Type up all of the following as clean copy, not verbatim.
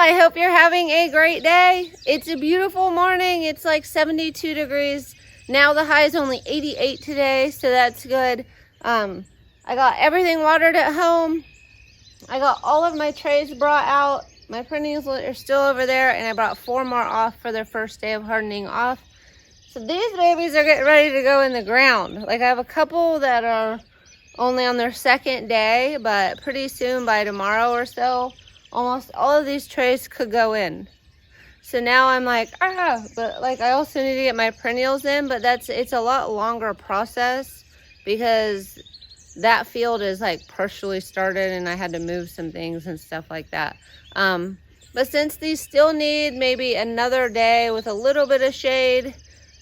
I hope you're having a great day. It's a beautiful morning. It's like 72 degrees. Now the high is only 88 today, so that's good. I got everything watered at home. I got all of my trays brought out. My perennials are still over there, and I brought 4 more off for their first day of hardening off. So these babies are getting ready to go in the ground. Like, I have a couple that are only on their second day, but pretty soon, by tomorrow or so, almost all of these trays could go in. So now I'm like, but like I also need to get my perennials in, but it's a lot longer process because that field is like partially started and I had to move some things and stuff like that. But since these still need maybe another day with a little bit of shade,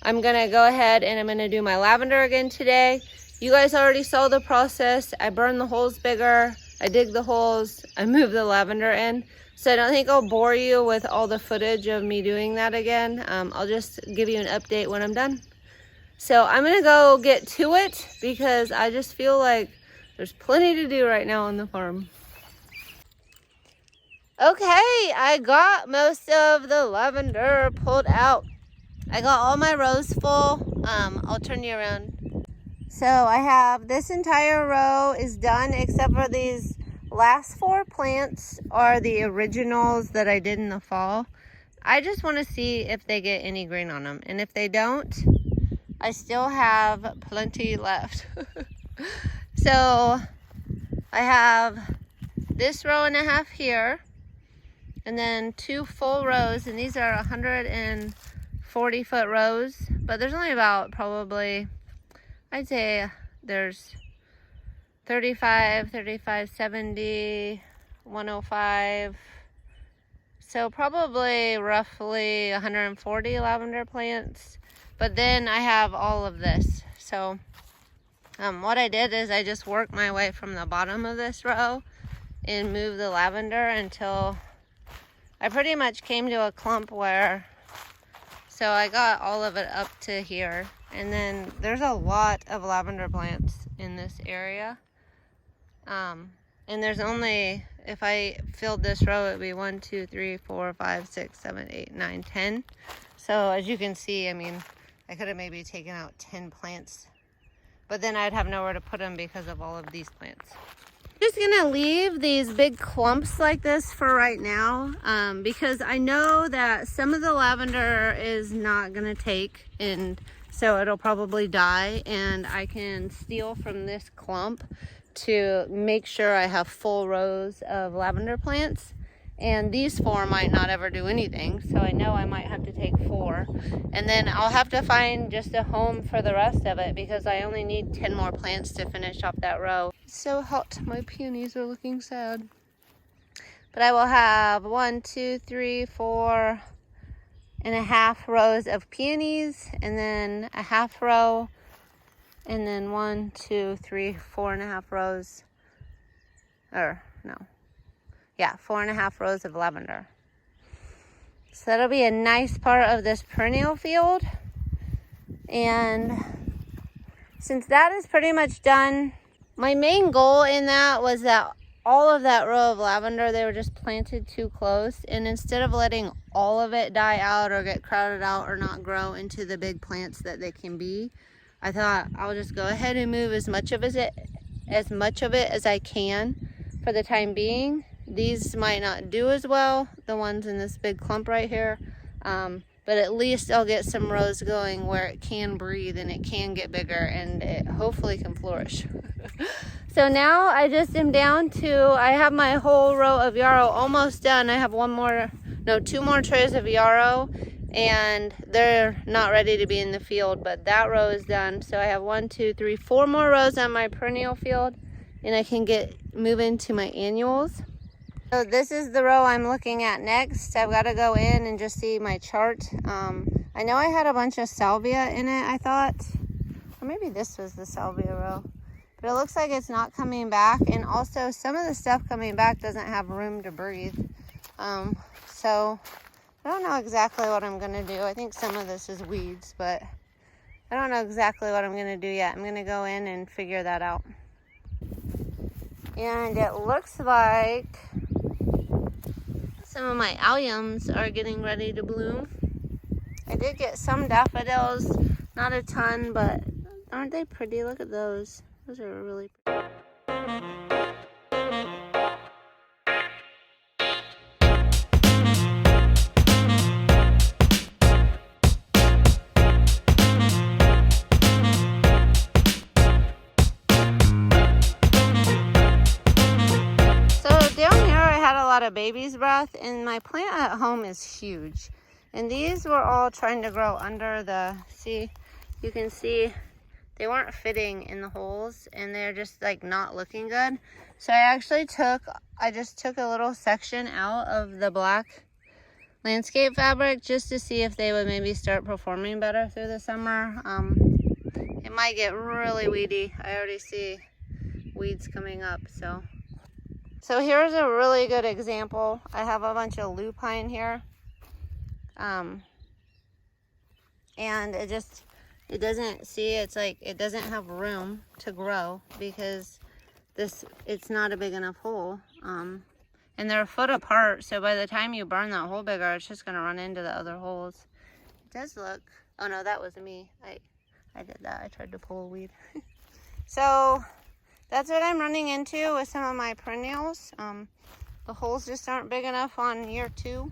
I'm gonna go ahead and I'm gonna do my lavender again today. You guys already saw the process. I burned the holes bigger, I dig the holes, I move the lavender in. So I don't think I'll bore you with all the footage of me doing that again. I'll just give you an update when I'm done. So I'm gonna go get to it because I just feel like there's plenty to do right now on the farm. Okay, I got most of the lavender pulled out. I got all my rows full. I'll turn you around. So I have this entire row is done except for these last 4 plants are the originals that I did in the fall. I just want to see if they get any green on them. And if they don't, I still have plenty left. So I have this row and a half here. And then 2 full rows. And these are 140-foot rows. But there's only about probably, I'd say there's 35, 70, 105. So probably roughly 140 lavender plants. But then I have all of this. So what I did is I just worked my way from the bottom of this row and moved the lavender until I pretty much came to a clump where, so I got all of it up to here. And then there's a lot of lavender plants in this area. And there's only, if I filled this row, it would be 1, 2, 3, 4, 5, 6, 7, 8, 9, 10. So as you can see, I mean, I could have maybe taken out 10 plants, but then I'd have nowhere to put them because of all of these plants. I'm just gonna leave these big clumps like this for right now, because I know that some of the lavender is not gonna take, and so it'll probably die, and I can steal from this clump to make sure I have full rows of lavender plants. And these 4 might not ever do anything, so I know I might have to take 4. And then I'll have to find just a home for the rest of it because I only need 10 more plants to finish off that row. It's so hot, my peonies are looking sad. But I will have 1, 2, 3, 4 and a half rows of peonies, and then a half row, and then 1, 2, 3, 4 and a half rows, or no. Yeah, 4 and a half rows of lavender. So that'll be a nice part of this perennial field. And since that is pretty much done, my main goal in that was that all of that row of lavender, they were just planted too close. And instead of letting all of it die out or get crowded out or not grow into the big plants that they can be, I thought I'll just go ahead and move as much of it as I can for the time being. These might not do as well, the ones in this big clump right here, but at least I'll get some rows going where it can breathe and it can get bigger and it hopefully can flourish. So now I just am down to, I have my whole row of yarrow almost done. I have 2 more trays of yarrow, and they're not ready to be in the field, but that row is done. So I have 1, 2, 3, 4 more rows on my perennial field, and I can move into my annuals. So this is the row I'm looking at next. I've got to go in and just see my chart. I know I had a bunch of salvia in it, I thought. Or maybe this was the salvia row. But it looks like it's not coming back. And also some of the stuff coming back doesn't have room to breathe. So I don't know exactly what I'm going to do. I think some of this is weeds, but I don't know exactly what I'm going to do yet. I'm going to go in and figure that out. And it looks like Some of my alliums are getting ready to bloom. I did get some daffodils, not a ton, but aren't they pretty? Look at those. Those are really pretty. A lot of baby's breath, and my plant at home is huge, and these were all trying to grow under the, see, you can see they weren't fitting in the holes, and they're just like not looking good. So I just took a little section out of the black landscape fabric just to see if they would maybe start performing better through the summer. It might get really weedy. I already see weeds coming up. So here's a really good example. I have a bunch of lupine here. And it doesn't, see, it's like, it doesn't have room to grow because it's not a big enough hole. And they're a foot apart, so by the time you burn that hole bigger, it's just gonna run into the other holes. It does look, oh no, that was me. I did that, I tried to pull a weed. So, that's what I'm running into with some of my perennials. The holes just aren't big enough on year 2.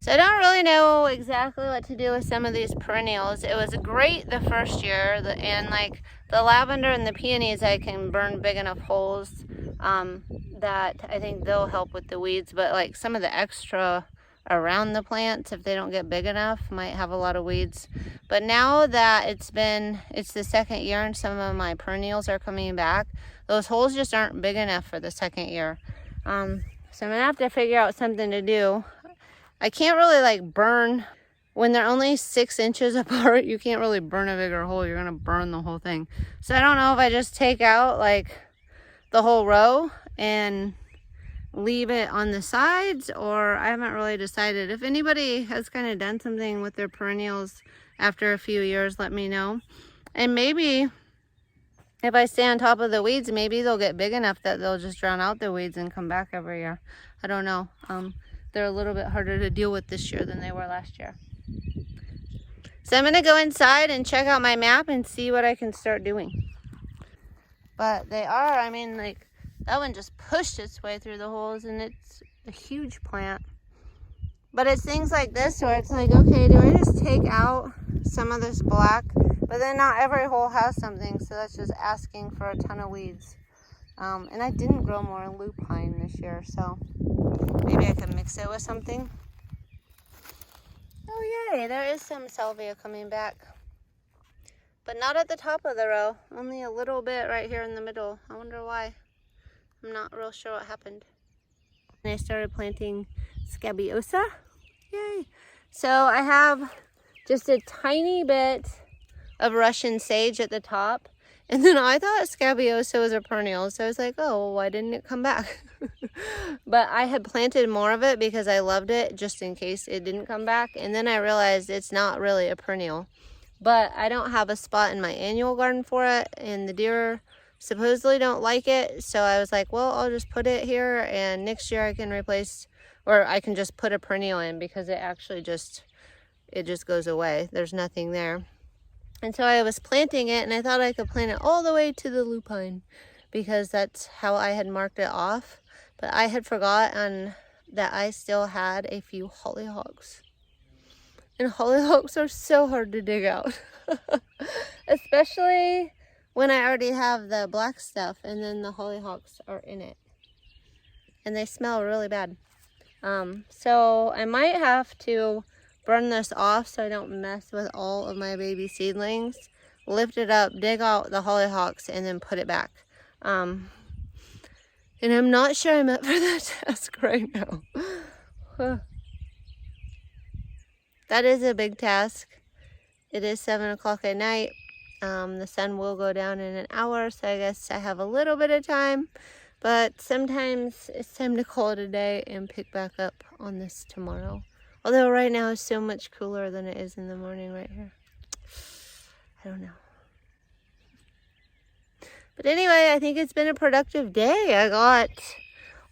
So I don't really know exactly what to do with some of these perennials. It was great the first year, and like the lavender and the peonies, I can burn big enough holes that I think they'll help with the weeds. But like some of the extra around the plants, if they don't get big enough, might have a lot of weeds. But now that it's the second year and some of my perennials are coming back, those holes just aren't big enough for the second year. So I'm gonna have to figure out something to do. I can't really like burn, when they're only 6 inches apart, you can't really burn a bigger hole. You're gonna burn the whole thing. So I don't know if I just take out like the whole row and leave it on the sides, or I haven't really decided. If anybody has kind of done something with their perennials after a few years, let me know. And maybe if I stay on top of the weeds, maybe they'll get big enough that they'll just drown out the weeds and come back every year. I don't know. They're a little bit harder to deal with this year than they were last year. So I'm gonna go inside and check out my map and see what I can start doing. But they are, I mean, like, that one just pushed its way through the holes, and it's a huge plant. But it's things like this where it's like, okay, do I just take out some of this black? But then not every hole has something, so that's just asking for a ton of weeds. And I didn't grow more lupine this year, so maybe I could mix it with something. Oh yay, there is some salvia coming back. But not at the top of the row, only a little bit right here in the middle. I wonder why. I'm not real sure what happened. And I started planting Scabiosa. Yay! So I have just a tiny bit of Russian sage at the top. And then I thought Scabiosa was a perennial. So I was like, oh, well, why didn't it come back? But I had planted more of it because I loved it just in case it didn't come back. And then I realized it's not really a perennial. But I don't have a spot in my annual garden for it. And the deer supposedly don't like it, so I was like, well, I'll just put it here, and next year I can replace, or I can just put a perennial in, because it actually just goes away. There's nothing there. And so I was planting it, and I thought I could plant it all the way to the lupine, because that's how I had marked it off. But I had forgotten that I still had a few hollyhocks. And hollyhocks are so hard to dig out. Especially when I already have the black stuff and then the hollyhocks are in it. And they smell really bad. So I might have to burn this off so I don't mess with all of my baby seedlings. Lift it up, dig out the hollyhocks, and then put it back. And I'm not sure I'm up for that task right now. That is a big task. It is 7 o'clock at night. The sun will go down in an hour, so I guess I have a little bit of time. But sometimes it's time to call it a day and pick back up on this tomorrow. Although right now it's so much cooler than it is in the morning right here. I don't know. But anyway, I think it's been a productive day. I got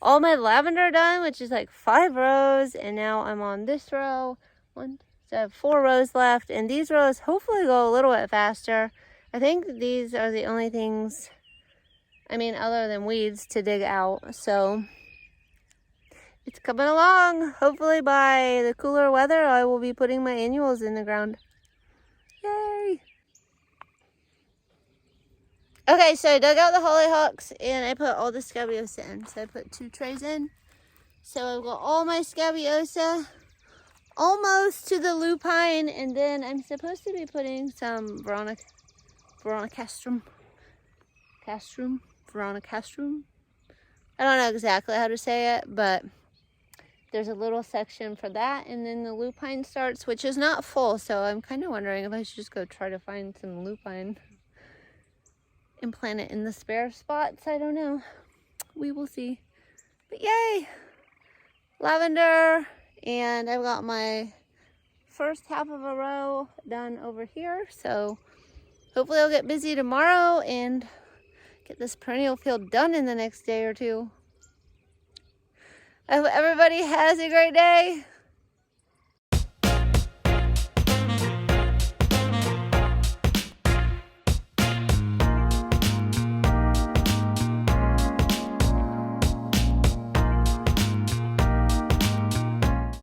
all my lavender done, which is like 5 rows, and now I'm on this row. So I have 4 rows left, and these rows hopefully go a little bit faster. I think these are the only things, I mean, other than weeds, to dig out. So it's coming along. Hopefully by the cooler weather, I will be putting my annuals in the ground. Yay! Okay, so I dug out the hollyhocks and I put all the Scabiosa in. So I put 2 trays in. So I've got all my Scabiosa almost to the lupine, and then I'm supposed to be putting some veronicastrum. Veronicastrum. I don't know exactly how to say it, but there's a little section for that, and then the lupine starts, which is not full, so I'm kind of wondering if I should just go try to find some lupine and plant it in the spare spots. I don't know. We will see. But yay! Lavender, and I've got my first half of a row done over here, so hopefully I'll get busy tomorrow and get this perennial field done in the next day or two. I hope everybody has a great day.